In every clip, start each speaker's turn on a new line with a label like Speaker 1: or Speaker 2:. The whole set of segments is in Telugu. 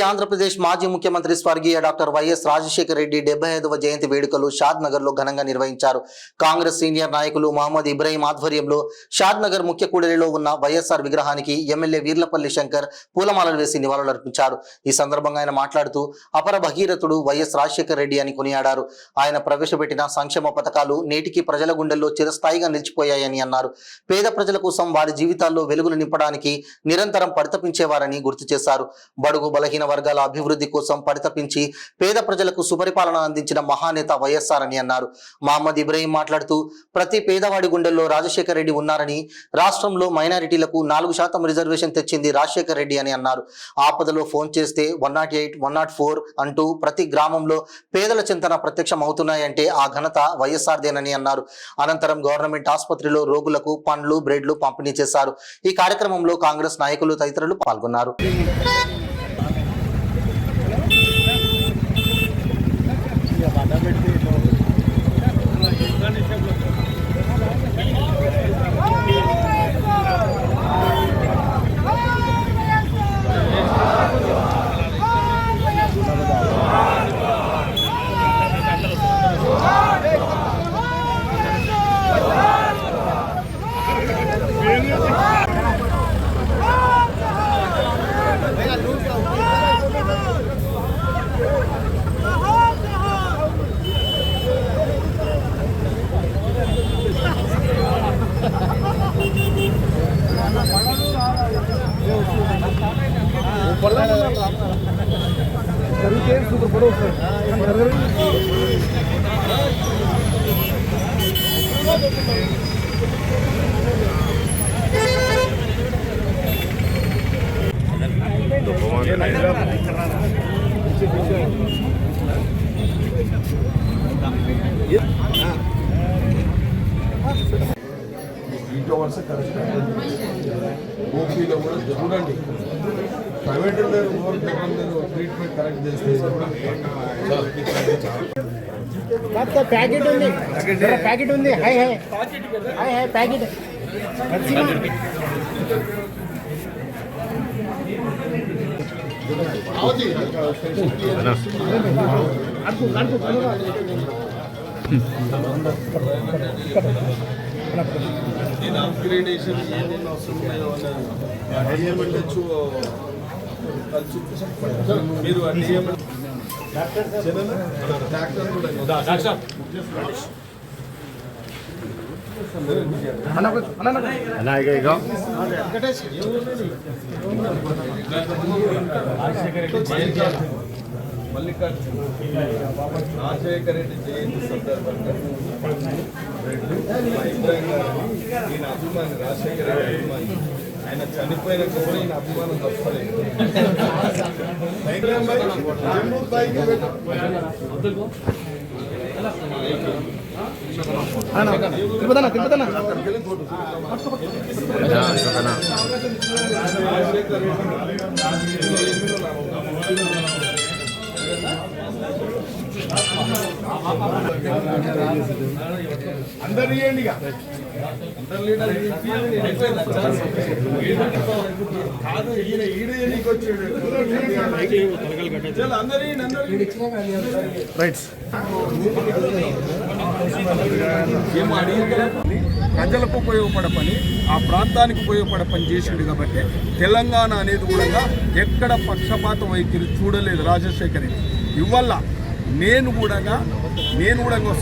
Speaker 1: ఆంధ్రప్రదేశ్ మాజీ ముఖ్యమంత్రి స్వర్గీయ డాక్టర్ వైఎస్ రాజశేఖర రెడ్డి 75వ జయంతి వేడుకలు షాద్ నగర్ లో ఘనంగా నిర్వహించారు. కాంగ్రెస్ సీనియర్ నాయకులు మహమ్మద్ ఇబ్రాహీం ఆధ్వర్యంలో షాద్ నగర్ ముఖ్య కూడలిలో ఉన్న వైఎస్ఆర్ విగ్రహానికి ఎమ్మెల్యే వీర్లపల్లి శంకర్ పూలమాలలు వేసి నివాళులర్పించారు. ఈ సందర్భంగా ఆయన మాట్లాడుతూ అపర భగీరథుడు వైఎస్ రాజశేఖర రెడ్డి అని కొనియాడారు. ఆయన ప్రవేశపెట్టిన సంక్షేమ పథకాలు నేటికి ప్రజల గుండెల్లో చిరస్థాయిగా నిలిచిపోయాయని అన్నారు. పేద ప్రజల కోసం వారి జీవితాల్లో వెలుగులు నింపడానికి నిరంతరం పరితపించేవారని గుర్తు చేశారు. బడుగు బలహీన వర్గాల అభివృద్ధి కోసం పరితపించి పేద ప్రజలకు సుపరిపాలన అందించిన మహానేత వైఎస్ఆర్ అని అన్నారు. మహమ్మద్ ఇబ్రాహీం మాట్లాడుతూ ప్రతి పేదవాడి గుండెల్లో రాజశేఖర రెడ్డి ఉన్నారని, రాష్ట్రంలో మైనారిటీలకు 4% రిజర్వేషన్ తెచ్చింది రాజశేఖర రెడ్డి అని అన్నారు. ఆపదలో ఫోన్ చేస్తే 108, 104 అంటూ ప్రతి గ్రామంలో పేదల చింతన ప్రత్యక్షం అవుతున్నాయంటే ఆ ఘనత వైఎస్ఆర్దేనని అన్నారు. అనంతరం గవర్నమెంట్ ఆసుపత్రిలో రోగులకు పండ్లు, బ్రెడ్లు పంపిణీ చేశారు. ఈ కార్యక్రమంలో కాంగ్రెస్ నాయకులు తదితరులు పాల్గొన్నారు.
Speaker 2: ఓపీలో కూడా చూడండి, ప్రైవేట్ ట్రీట్మెంట్ కరెక్ట్ చేస్తే
Speaker 3: ప్యాకెట్ ఉంది, ప్యాకెట్ ఉంది, high high high high packet
Speaker 2: దీని అప్గ్రేడేషన్ ఏమేమి అవసరం డిఎంఎండొచ్చు మీరు డిఎంఎన్ డాక్టర్ కూడా మల్లికార్జున రాజశేఖర రెడ్డి జయంతి సందర్భంగా మా ఇబ్రాహీం గారు ఈయన అభిమాని, రాజశేఖర రెడ్డి అభిమాని. ఆయన చనిపోయిన కూడా ఈయన అభిమానం తప్పలేదు. అందరు ఇవ్వండి, అందరు లీడర్ కాదు, ఈయన ఈడ ఎన్నికి వచ్చాడు. ఏమో అడిగితే ప్రజలకు ఉపయోగపడే పని, ఆ ప్రాంతానికి ఉపయోగపడే పని చేసిండు కాబట్టి తెలంగాణ అనేది కూడా ఎక్కడ పక్షపాత వైఖరి చూడలేదు రాజశేఖర్ రెడ్డి. ఇవల్ల నేను కూడా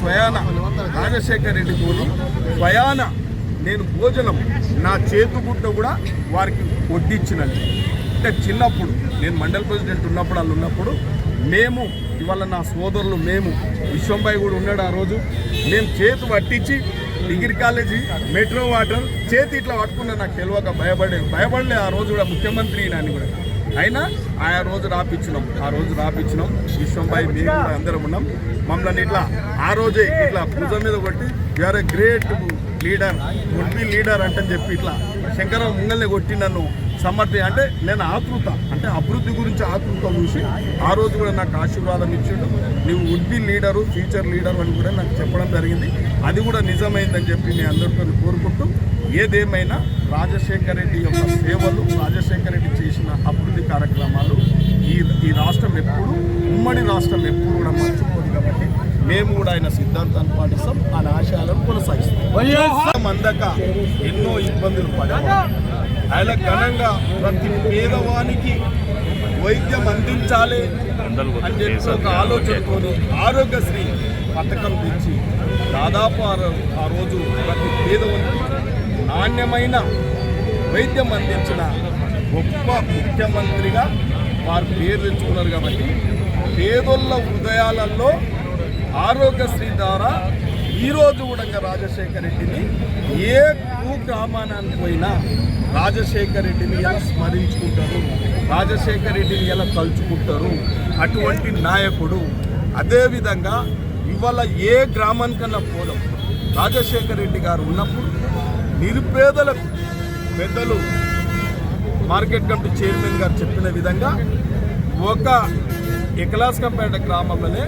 Speaker 2: స్వయాన రాజశేఖర్ రెడ్డితో స్వయాన నేను భోజనం నా చేతుగుట్ట కూడా వారికి వడ్డించినది. అంటే చిన్నప్పుడు నేను మండల ప్రెసిడెంట్ ఉన్నప్పుడు వాళ్ళు ఉన్నప్పుడు మేము ఇవాళ నా సోదరులు మేము విశ్వంబాయి కూడా ఉన్నాడు ఆ రోజు, మేము చేతి పట్టించి డిగ్రీ కాలేజీ మెట్రో వాటర్ చేతి ఇట్లా పట్టుకున్నా. నాకు తెలియక భయపడలే ఆ రోజు కూడా ముఖ్యమంత్రి నాని కూడా. అయినా ఆ రోజు రాపించినాం విశ్వంబాయి మేము కూడా అందరం ఉన్నాం. మమ్మల్ని ఇట్లా ఆ రోజే ఇట్లా భుజం మీద కొట్టి you are a great leader, would be leader అంటే చెప్పి ఇట్లా శంకరరావు ముంగల్ని కొట్టి నన్ను సమర్థి అంటే నేను ఆతృత అంటే అభివృద్ధి గురించి ఆతృత చూసి ఆ రోజు కూడా నాకు ఆశీర్వాదం ఇచ్చిండు. నువ్వు would be leader, future leader అని కూడా నాకు చెప్పడం జరిగింది. అది కూడా నిజమైందని చెప్పి నేను అందరితో కోరుకుంటూ ఏదేమైనా రాజశేఖర రెడ్డి యొక్క సేవలు, రాజశేఖర రెడ్డి చేసిన అభివృద్ధి కార్యక్రమాలు ఈ రాష్ట్రం ఎప్పుడు ఉమ్మడి రాష్ట్రం ఎప్పుడు కూడా మర్చిపోదు కాబట్టి మేము కూడా ఆయన సిద్ధాంతాన్ని పాటిస్తాం, ఆయన ఆశయాలను కొనసాగిస్తాం. అందక ఎన్నో ఇబ్బందులు పడాము. ఆయన ఘనంగా ప్రతి పేదవానికి వైద్యం అందించాలి అని చెప్పి ఒక ఆలోచనతోని ఆరోగ్యశ్రీ పథకం తెచ్చి దాదాపు ఆ రోజు ప్రతి పేదవానికి నాణ్యమైన వైద్యం అందించిన గొప్ప ముఖ్యమంత్రిగా వారు పేరు తెచ్చుకున్నారు. కాబట్టి పేదోళ్ళ హృదయాలలో ఆరోగ్యశ్రీ ద్వారా ఈరోజు కూడా రాజశేఖర రెడ్డిని ఏ గ్రామానికి పోయినా రాజశేఖర రెడ్డిని ఎలా స్మరించుకుంటారు, రాజశేఖర రెడ్డిని ఎలా తలుచుకుంటారు. అటువంటి నాయకుడు. అదేవిధంగా ఇవాళ ఏ గ్రామానికన్నా పోదాం, రాజశేఖర రెడ్డి గారు ఉన్నప్పుడు నిరుపేదలకు పెద్దలు మార్కెట్ కమిటీ చైర్మన్ గారు చెప్పిన విధంగా ఒక ఎకలాస్కంపేట గ్రామంలోనే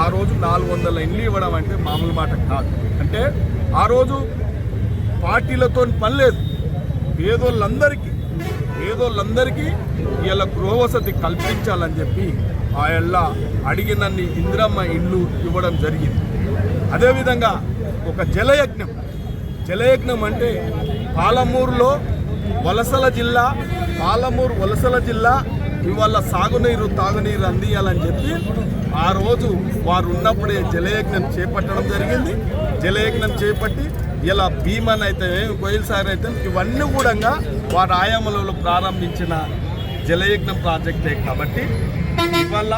Speaker 2: ఆ రోజు 400 ఇండ్లు ఇవ్వడం అంటే మామూలు మాట కాదు. అంటే ఆ రోజు పార్టీలతో పని లేదు, పేదోళ్ళందరికీ ఇలా గృహవసతి కల్పించాలని చెప్పి ఆయన అడిగినన్ని ఇందిరమ్మ ఇళ్ళు ఇవ్వడం జరిగింది. అదేవిధంగా ఒక జలయజ్ఞం అంటే పాలమూరు వలసల జిల్లా ఇవాళ తాగునీరు అందియాలని చెప్పి ఆ రోజు వారు ఉన్నప్పుడే జలయజ్ఞం చేపట్టడం జరిగింది. జలయజ్ఞం చేపట్టి ఇలా భీమన్ అయితే కోయిల్సాగర్ అయితే ఇవన్నీ కూడా వారి ఆయామలలో ప్రారంభించిన జలయజ్ఞం ప్రాజెక్టే. కాబట్టి ఇవాళ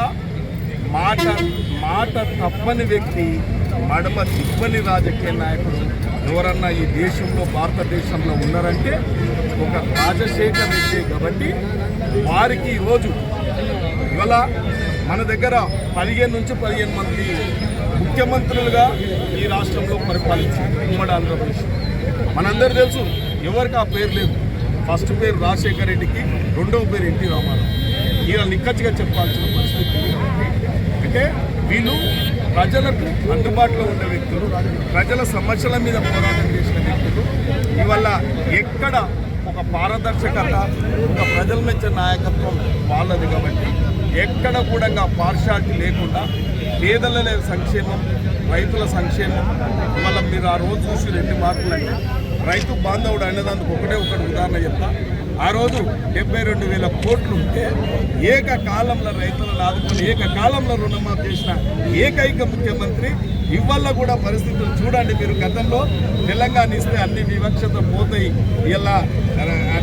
Speaker 2: మాట తప్పని వ్యక్తి, మడమ తిప్పని రాజకీయ నాయకుడు ఎవరన్నా ఈ దేశంలో భారతదేశంలో ఉన్నారంటే ఒక రాజశేఖర రెడ్డి. కాబట్టి వారికి ఈరోజు ఇవాళ మన దగ్గర 15 నుంచి 15 మంది ముఖ్యమంత్రులుగా ఈ రాష్ట్రంలో పరిపాలించారు ఉమ్మడి ఆంధ్రప్రదేశ్. మనందరూ తెలుసు, ఎవరికి ఆ పేరు లేదు. ఫస్ట్ పేరు రాజశేఖర రెడ్డికి, రెండవ పేరు ఎన్టీ రామారావు. ఈయన నిక్కచ్చిగా చెప్పాల్సిన పరిస్థితి. అంటే వీళ్ళు ప్రజలకు అందుబాటులో ఉన్న వ్యక్తులు, ప్రజల సమస్యల మీద పోరాటం చేసిన వ్యక్తులు. ఇవాళ ఎక్కడ ఒక పారదర్శకత, ఒక ప్రజల మెచ్చే నాయకత్వం వాళ్ళది. కాబట్టి ఎక్కడ కూడా పార్షాలిటీ లేకుండా పేదల సంక్షేమం, రైతుల సంక్షేమం. ఇవాళ మీరు ఆ రోజు చూసి 2 మార్కులు అంటే రైతు బాంధవుడు అనేదానికి ఒకటి ఉదాహరణ చెప్తా. ఆ రోజు 72,000 కోట్లు ఉంటే ఏకకాలంలో రైతులను ఆదుకొని ఏకకాలంలో రుణమాఫీ చేసిన ఏకైక ముఖ్యమంత్రి. ఇవాళ కూడా పరిస్థితులు చూడండి మీరు. గతంలో తెలంగాణ ఇస్తే అన్ని వివక్షత పోతాయి, ఇలా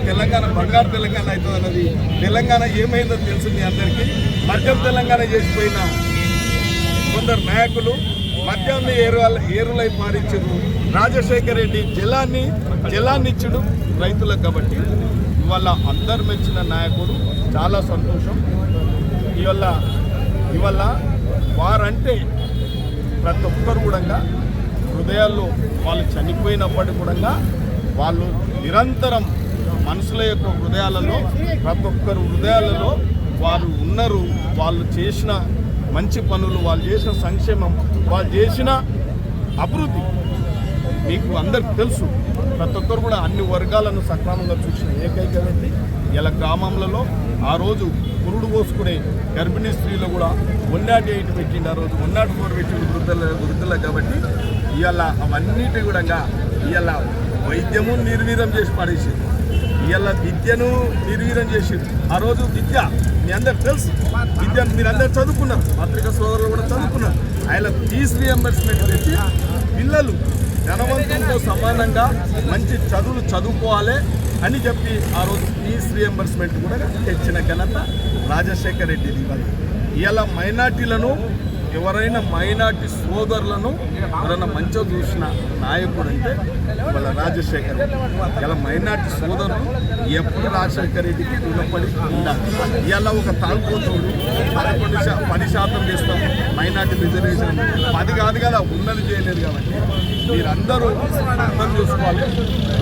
Speaker 2: తెలంగాణ బంగారు తెలంగాణ అవుతుంది అన్నది. తెలంగాణ ఏమైందో తెలుసు మీ అందరికీ. మద్యం తెలంగాణ చేసిపోయిన కొందరు నాయకులు మద్యాన్ని ఏరులై పారించారు. రాజశేఖర రెడ్డి జలాన్ని ఇచ్చుడు రైతులకు. కాబట్టి ఇవాళ అందరు మెచ్చిన నాయకుడు. చాలా సంతోషం. ఇవాళ వారంటే ప్రతి ఒక్కరు కూడా హృదయాల్లో వాళ్ళు చనిపోయినప్పటికీ కూడా వాళ్ళు నిరంతరం మనుషుల యొక్క హృదయాలలో, ప్రతి ఒక్కరు హృదయాలలో వారు ఉన్నారు. వాళ్ళు చేసిన మంచి పనులు, వాళ్ళు చేసిన సంక్షేమం, వాళ్ళు చేసిన అభివృద్ధి మీకు అందరికి తెలుసు. ప్రతి ఒక్కరు కూడా అన్ని వర్గాలను సక్రమంగా చూసిన ఏకైక వ్యక్తి. ఇలా గ్రామంలో ఆ రోజు పురుడు పోసుకునే గర్భిణీ స్త్రీలు కూడా 108 పెట్టిండు. ఆ రోజు 104 పెట్టిండు వృద్ధులకు. కాబట్టి ఇవాళ అవన్నిటి కూడా ఇవాళ వైద్యము నిర్వీర్యం చేసి పడేసి, ఇవాళ విద్యను నిర్వీర్యం చేసి. ఆ రోజు విద్య మీ అందరికి తెలుసు, విద్య మీరందరూ చదువుకున్నారు, పత్రికా సోదరులు కూడా చదువుకున్నారు. ఆయన ఫీజు రియంబర్స్మెంట్ తెచ్చి పిల్లలు ధనవంతులతో సమానంగా మంచి చదువులు చదువుకోవాలి అని చెప్పి ఆ రోజు ఫీజు రియంబర్స్మెంట్ కూడా తెచ్చిన ఘనత రాజశేఖర రెడ్డిది. ఇవాళ మైనార్టీలను, ఎవరైనా మైనార్టీ సోదరులను ఎవరైనా మంచిగా చూసిన నాయకుడు అంటే ఇవాళ రాజశేఖర రెడ్డి. ఇలా మైనార్టీ సోదరులు ఎప్పుడు రాజశేఖర రెడ్డికి రుణపడి ఉండాలి. ఇవాళ ఒక తాగుపోతుడు 10% చేస్తాం మైనార్టీ రిజర్వేషన్, 10 కాదు కదా, ఉన్నది చేయలేదు. కాబట్టి మీరందరూ అర్థం చేసుకోవాలి.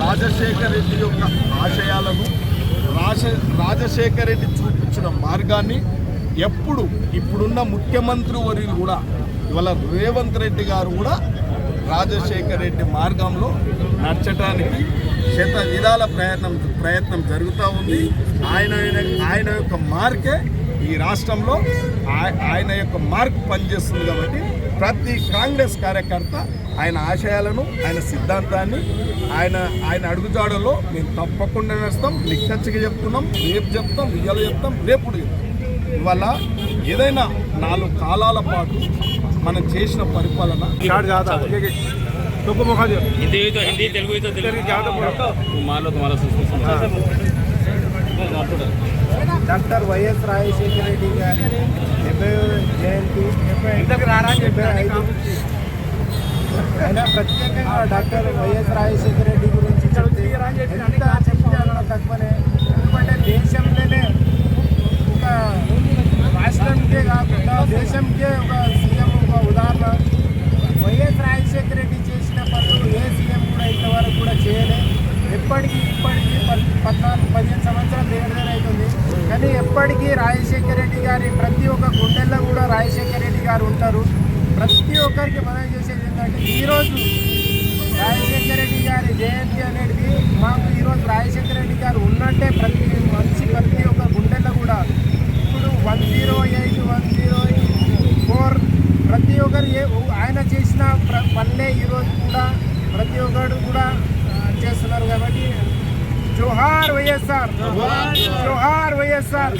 Speaker 2: రాజశేఖర రెడ్డి యొక్క ఆశయాలను, రాజశేఖర రెడ్డి చూపించిన మార్గాన్ని ఎప్పుడు ఇప్పుడున్న ముఖ్యమంత్రి వర్యులు కూడా, ఇవాళ రేవంత్ రెడ్డి గారు కూడా రాజశేఖర రెడ్డి మార్గంలో నడచడానికి విధాల ప్రయత్నం జరుగుతూ ఉంది. ఆయన యొక్క మార్కే ఈ రాష్ట్రంలో ఆయన యొక్క మార్క్ పనిచేస్తుంది కాబట్టి ప్రతి కాంగ్రెస్ కార్యకర్త ఆయన ఆశయాలను, ఆయన సిద్ధాంతాన్ని, ఆయన అడుగుజాడలో మేము తప్పకుండా నడుస్తాం. నిక్కచ్చిగా చెప్తున్నాం, రేపు చెప్తాం, ఇవాళ చెప్తాం, రేపుడు చెప్తాం. ఇవాళ ఏదైనా 4 కాలాల పాటు మనం చేసిన పరిపాలన
Speaker 4: हिंदी तेलुगु तो तुम्हारा
Speaker 3: డాక్టర్ వైఎస్ రాజశేఖర రెడ్డి గారి 70వ జయంతి 75 అయినా ప్రత్యేకంగా డాక్టర్ వైఎస్ రాజశేఖర రెడ్డి గురించి ఎంత చెప్పాలో తక్కువనే. ఎందుకంటే దేశంలోనే ఒక రాష్ట్రంకే కాకుండా దేశంకే ఒక సీఎం, ఒక ఉదాహరణ. వైఎస్ రాజశేఖర రెడ్డి చేసిన పనులు ఏ సీఎం కూడా ఇంతవరకు కూడా చేయలేదు. ఇప్పటికీ 14-15 సంవత్సరాలు దగ్గర అవుతుంది, కానీ ఎప్పటికీ రాజశేఖర రెడ్డి గారి ప్రతి ఒక్క గుండెల్లో కూడా రాజశేఖర రెడ్డి గారు ఉంటారు. ప్రతి ఒక్కరికి మనం చేసేది ఏంటంటే ఈరోజు రాజశేఖర రెడ్డి గారి జయంతి అనేది మాకు ఈరోజు రాజశేఖర రెడ్డి గారు ఉన్నట్టే ప్రతి మనిషి ప్రతి ఒక్క గుండెల్లో కూడా. ఇప్పుడు 108, 104 ప్రతి ఒక్కరు ఆయన చేసిన పనులే ఈరోజు కూడా ప్రతి ఒక్కరు కూడా చేస్తున్నారు. కాబట్టి జోహార్ వైఎస్ఆర్, జోహార్ వైఎస్ఆర్.